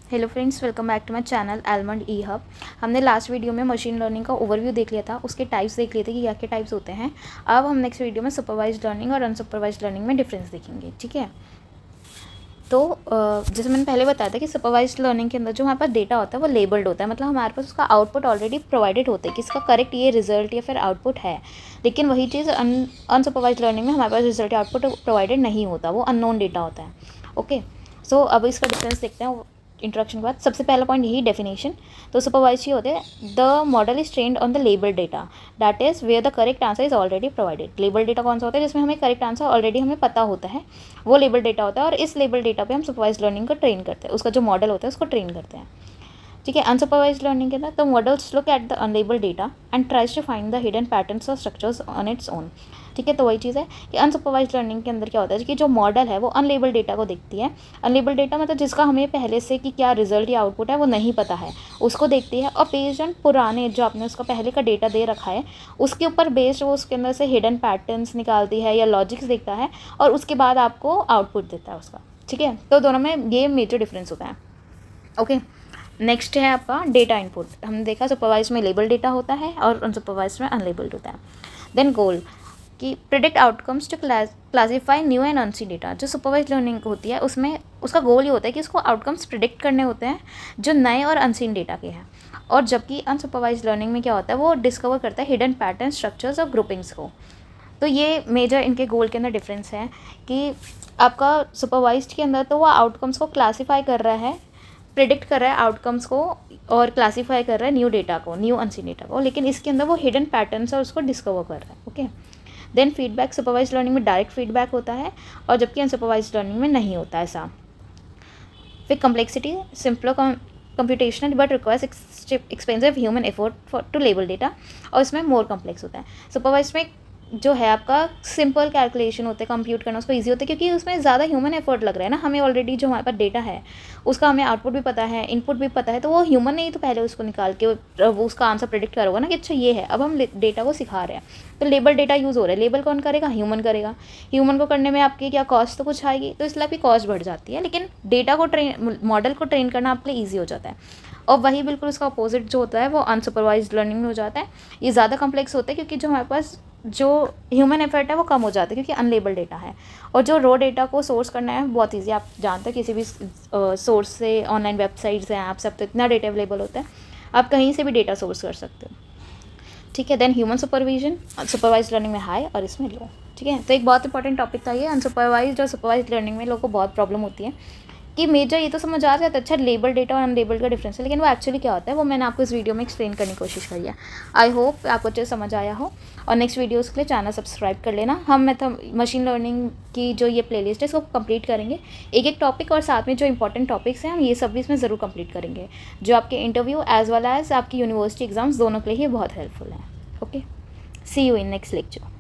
Hello friends, welcome back to my channel almond e hub. हमने last video में machine learning का overview देख लिया था, उसके टाइप्स देख लिए थे कि क्या क्या टाइप्स होते हैं। अब हम नेक्स्ट वीडियो में सुपरवाइज्ड लर्निंग और अनसुपरवाइज्ड लर्निंग में डिफरेंस देखेंगे। ठीक है, तो जैसे मैंने पहले बताया था कि सुपरवाइज्ड लर्निंग के अंदर जो हमारे पास डेटा होता है वो लेबल्ड होता है, मतलब हमारे पास उसका आउटपुट ऑलरेडी प्रोवाइडेड होता है कि इसका करेक्ट ये रिजल्ट या फिर आउटपुट है। लेकिन वही चीज़ अनसुपरवाइज्ड लर्निंग में हमारे पास रिजल्ट या आउटपुट प्रोवाइडेड नहीं होता, वो अननोन डेटा होता है। ओके, सो अब इसका डिफरेंस देखते हैं इंट्रोडक्शन के बाद। सबसे पहला पॉइंट यही डेफिनेशन। तो सुपरवाइज ही होते हैं the model is trained on the label data that is where the correct answer is already provided. Label data कौन सा होता है? जिसमें हमें करेक्ट आंसर ऑलरेडी हमें पता होता है, वो लेबल डेटा होता है। और इस लेबल डेटा पे हम सुपरवाइज लर्निंग को ट्रेन करते हैं, उसका जो मॉडल होता है उसको ट्रेन करते हैं। ठीक है, अनसुपरवाइज्ड लर्निंग के अंदर the models look at the unlabelled data and tries to find the hidden patterns और स्ट्रक्चर्स ऑन इट्स ओन। ठीक है, तो वही चीज़ है कि अनसुपरवाइज्ड लर्निंग के अंदर क्या होता है कि जो मॉडल है वो अनलेबल्ड डेटा को देखती है। अनलेबल्ड डेटा मतलब जिसका हमें पहले से कि क्या रिजल्ट या आउटपुट है वो नहीं पता है, उसको देखती है। और बेस्ड ऑन पुराने जो आपने उसका पहले का डेटा दे रखा है उसके ऊपर बेस्ड वो उसके अंदर से हिडन पैटर्न्स निकालती है या लॉजिक्स देखता है, और उसके बाद आपको आउटपुट देता है उसका। ठीक है, तो दोनों में ये मेजर डिफरेंस होता है। ओके, नेक्स्ट है आपका डेटा इनपुट। हमने देखा सुपरवाइज में लेबल डेटा होता है और अनसुपरवाइज में अनलेबल्ड होता है। देन गोल कि predict outcomes to classify new and unseen data. जो सुपरवाइज लर्निंग होती है उसमें उसका गोल ये होता है कि उसको आउटकम्स प्रिडिक्ट करने होते हैं जो नए और अनसीन डेटा के हैं। और जबकि अनसुपरवाइज लर्निंग में क्या होता है, वो डिस्कवर करता है हिडन पैटर्न, स्ट्रक्चर्स और ग्रुपिंग्स को। तो ये मेजर इनके गोल के अंदर डिफरेंस है कि आपका सुपरवाइज्ड के अंदर तो वो आउटकम्स को क्लासीफाई कर रहा है, प्रिडिक्ट कर रहा है आउटकम्स को और क्लासीफाई कर रहा है न्यू डेटा को, न्यू अनसीन डेटा को। लेकिन इसके अंदर वो हिडन पैटर्न्स और उसको डिस्कवर कर रहा है। Okay, then feedback. Supervise learning में डायरेक्ट फीडबैक होता है और जबकि अनसुपरवाइज लर्निंग में नहीं होता ऐसा। फिर complexity, simpler computational but requires expensive human effort for to label data, और इसमें मोर कम्प्लेक्स होता है। सुपरवाइज में जो है आपका सिंपल कैलकुलेशन होते हैं, कंप्यूट करना उसको ईजी होता है क्योंकि उसमें ज़्यादा ह्यूमन एफर्ट लग रहा है ना। हमें ऑलरेडी जो हमारे पास डेटा है उसका हमें आउटपुट भी पता है, इनपुट भी पता है, तो वो ह्यूमन ने ही तो पहले उसको निकाल के वो उसका आंसर प्रेडिक्ट करा होगा ना कि अच्छा ये है। अब हम डेटा को सिखा रहे हैं तो लेबल डेटा यूज़ हो रहा है। लेबल कौन करेगा? ह्यूमन करेगा। ह्यूमन को करने में आपकी क्या कॉस्ट तो कुछ आएगी, तो इसलिए आपकी कॉस्ट बढ़ जाती है। लेकिन डेटा को मॉडल को ट्रेन करना आपके लिए ईजी हो जाता है। और वही बिल्कुल उसका अपोजिट जो होता है वो अनसुपरवाइज्ड लर्निंग में हो जाता है। ये ज़्यादा कम्प्लेक्स होता है क्योंकि जो हमारे पास जो ह्यूमन एफर्ट है वो कम हो जाता है क्योंकि अनलेबल डेटा है। और जो रॉ डेटा को सोर्स करना है बहुत ईजी, आप जानते हैं किसी भी सोर्स से, ऑनलाइन वेबसाइट्स हैं, ऐप्स, सब तो इतना डेटा अवेलेबल होता है, आप कहीं से भी डेटा सोर्स कर सकते हो। ठीक है, then human supervision. Supervise learning में हाई और इसमें लो। ठीक है, तो एक बहुत इंपॉर्टेंट टॉपिक था ये। अनसुपरवाइज्ड और सुपरवाइज लर्निंग में लोगों को बहुत प्रॉब्लम होती है कि मेजर ये तो समझ आ जाता है अच्छा लेबल डेटा और अनलेबल का डिफरेंस है, लेकिन वो एक्चुअली क्या होता है वो मैंने आपको इस वीडियो में एक्सप्लेन करने की कोशिश करी है। आई होप आपको अच्छे से समझ आया हो। और नेक्स्ट वीडियोज़ के लिए चैनल सब्सक्राइब कर लेना। हम मशीन लर्निंग की जो ये प्लेलिस्ट है इसको कंप्लीट करेंगे, एक एक टॉपिक, और साथ में जो इंपॉर्टेंट टॉपिक्स हैं हम ये सब भी इसमें ज़रूर कंप्लीट करेंगे, जो आपके इंटरव्यू एज वेल एज आपकी यूनिवर्सिटी एग्जाम्स दोनों के लिए ही बहुत हेल्पफुल है। Okay, see you in next lecture.